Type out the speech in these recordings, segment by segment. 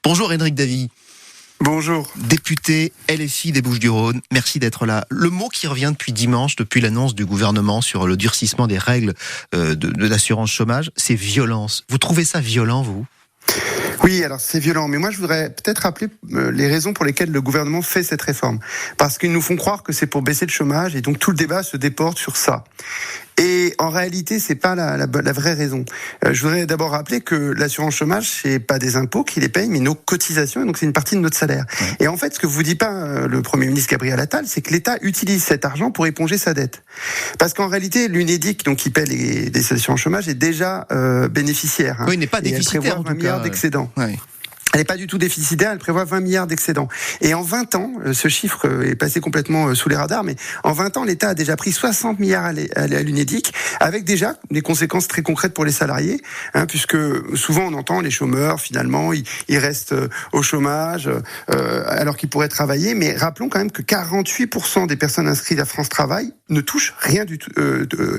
Bonjour Éric Davy. Bonjour. Député LFI des Bouches-du-Rhône, merci d'être là. Le mot qui revient depuis dimanche, depuis l'annonce du gouvernement sur le durcissement des règles de l'assurance chômage, c'est violence. Vous trouvez ça violent, vous ? Oui, alors c'est violent, mais moi je voudrais peut-être rappeler les raisons pour lesquelles le gouvernement fait cette réforme. Parce qu'ils nous font croire que c'est pour baisser le chômage, et donc tout le débat se déporte sur ça. Et en réalité, c'est pas la vraie raison. Je voudrais d'abord rappeler que l'assurance chômage, c'est pas des impôts qui les payent, mais nos cotisations, et donc c'est une partie de notre salaire. Ouais. Et en fait, ce que vous dit pas le Premier ministre Gabriel Attal, c'est que l'État utilise cet argent pour éponger sa dette. Parce qu'en réalité, l'Unédic, donc qui paie les assurances chômage, est déjà bénéficiaire. Oui, il n'est pas déficitaire, elle prévoit 20 milliards d'excédents. Ouais. Elle n'est pas du tout déficitaire, elle prévoit 20 milliards d'excédents. Et en 20 ans, ce chiffre est passé complètement sous les radars, mais en 20 ans, l'État a déjà pris 60 milliards à l'Unédic, avec déjà des conséquences très concrètes pour les salariés, puisque souvent on entend les chômeurs, finalement, ils restent au chômage, alors qu'ils pourraient travailler, mais rappelons quand même que 48% des personnes inscrites à France Travail ne touchent rien du tout,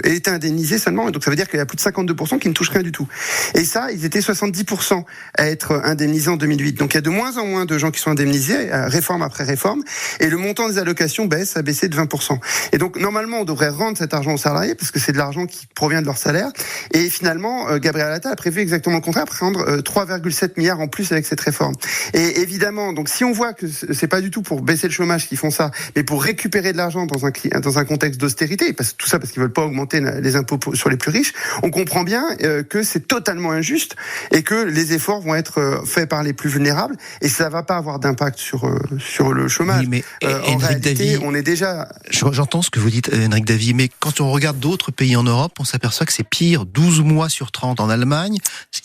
et étaient indemnisées seulement, donc ça veut dire qu'il y a plus de 52% qui ne touchent rien du tout. Et ça, ils étaient 70% à être indemnisés en 2008. Donc il y a de moins en moins de gens qui sont indemnisés, réforme après réforme, et le montant des allocations a baissé de 20%. Et donc normalement on devrait rendre cet argent aux salariés, parce que c'est de l'argent qui provient de leur salaire, et finalement Gabriel Attal a prévu exactement le contraire, prendre 3,7 milliards en plus avec cette réforme. Et évidemment, donc si on voit que c'est pas du tout pour baisser le chômage qu'ils font ça, mais pour récupérer de l'argent dans un contexte d'austérité, tout ça parce qu'ils veulent pas augmenter les impôts sur les plus riches, on comprend bien que c'est totalement injuste, et que les efforts vont être faits par les plus vulnérables, et ça va pas avoir d'impact sur le chômage. Oui, mais en réalité, Davy, on est déjà... J'entends ce que vous dites, Éric Davy, mais quand on regarde d'autres pays en Europe, on s'aperçoit que c'est pire. 12 mois sur 30 en Allemagne,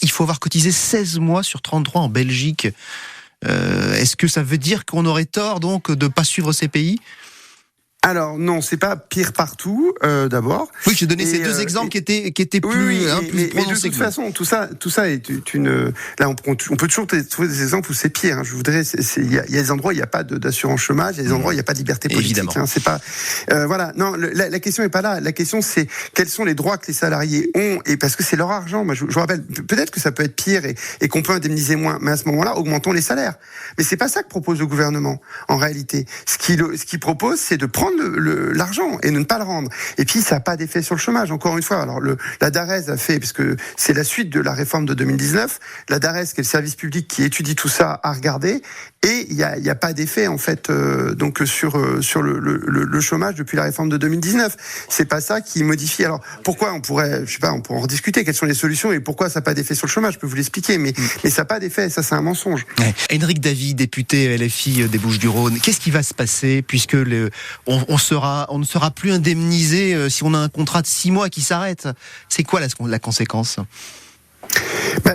il faut avoir cotisé 16 mois sur 33 en Belgique. Est-ce que ça veut dire qu'on aurait tort donc de pas suivre ces pays ? Alors non, c'est pas pire partout, d'abord. Oui, j'ai donné ces deux exemples qui étaient plus plus prononcés. Mais de toute façon, tout ça est une. Là, on peut toujours trouver des exemples où c'est pire. Je voudrais, il y a des endroits où il n'y a pas d'assurance chômage, il y a des endroits où il n'y a pas de liberté politique. Évidemment. C'est pas. Voilà. Non, la question est pas là. La question c'est quels sont les droits que les salariés ont, et parce que c'est leur argent. Moi, je vous rappelle, peut-être que ça peut être pire et qu'on peut indemniser moins, mais à ce moment-là, augmentons les salaires. Mais c'est pas ça que propose le gouvernement. En réalité, ce qu'il propose, c'est de prendre l'argent et de ne pas le rendre. Et puis ça n'a pas d'effet sur le chômage. Encore une fois, alors la DARES a fait, puisque c'est la suite de la réforme de 2019, la DARES, qui est le service public qui étudie tout ça, a regardé, et il y a pas d'effet en fait donc sur le chômage depuis la réforme de 2019. C'est pas ça qui modifie. Alors pourquoi on pourrait en rediscuter, quelles sont les solutions et pourquoi ça n'a pas d'effet sur le chômage, je peux vous l'expliquer, mais ça n'a pas d'effet, ça c'est un mensonge. Ouais. Éric Davy, député LFI des Bouches-du-Rhône, qu'est-ce qui va se passer puisque on ne sera plus indemnisé si on a un contrat de 6 mois qui s'arrête? C'est quoi la conséquence ?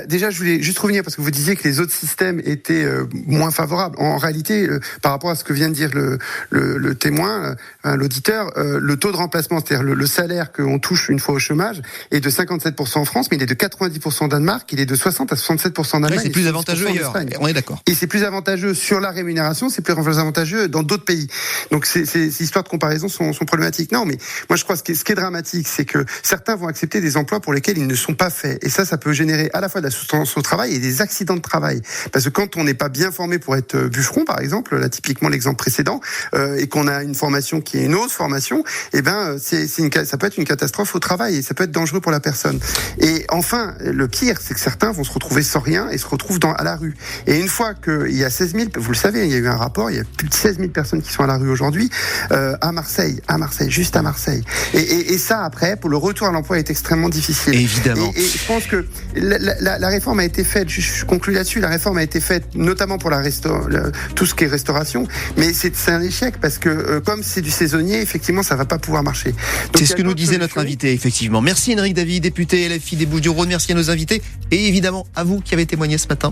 Déjà, je voulais juste revenir parce que vous disiez que les autres systèmes étaient moins favorables. En réalité, par rapport à ce que vient de dire le témoin, l'auditeur, le taux de remplacement, c'est-à-dire le salaire qu'on touche une fois au chômage, est de 57% en France, mais il est de 90% en Danemark, il est de 60 à 67% en Allemagne. C'est plus avantageux ailleurs, on est d'accord. Et c'est plus avantageux sur la rémunération, c'est plus avantageux dans d'autres pays. Donc ces histoires de comparaison sont problématiques. Non, mais moi je crois que ce qui est dramatique, c'est que certains vont accepter des emplois pour lesquels ils ne sont pas faits. Et ça peut générer à la fois de la souffrance au travail et des accidents de travail. Parce que quand on n'est pas bien formé pour être bûcheron, par exemple, là typiquement l'exemple précédent, et qu'on a une formation qui est une autre formation, ça peut être une catastrophe au travail et ça peut être dangereux pour la personne. Et enfin, le pire, c'est que certains vont se retrouver sans rien et se retrouvent à la rue. Et une fois qu'il y a 16 000, vous le savez, il y a eu un rapport, il y a plus de 16 000 personnes qui sont à la rue aujourd'hui, à Marseille, juste à Marseille. Et ça, après, pour le retour à l'emploi est extrêmement difficile. Évidemment. Et je pense que la réforme a été faite, je conclue là-dessus, la réforme a été faite notamment pour tout ce qui est restauration, mais c'est un échec parce que comme c'est du saisonnier, effectivement, ça va pas pouvoir marcher. C'est ce que nous disait notre invité, effectivement. Merci Éric Davy, député LFI des Bouches-du-Rhône, merci à nos invités et évidemment à vous qui avez témoigné ce matin.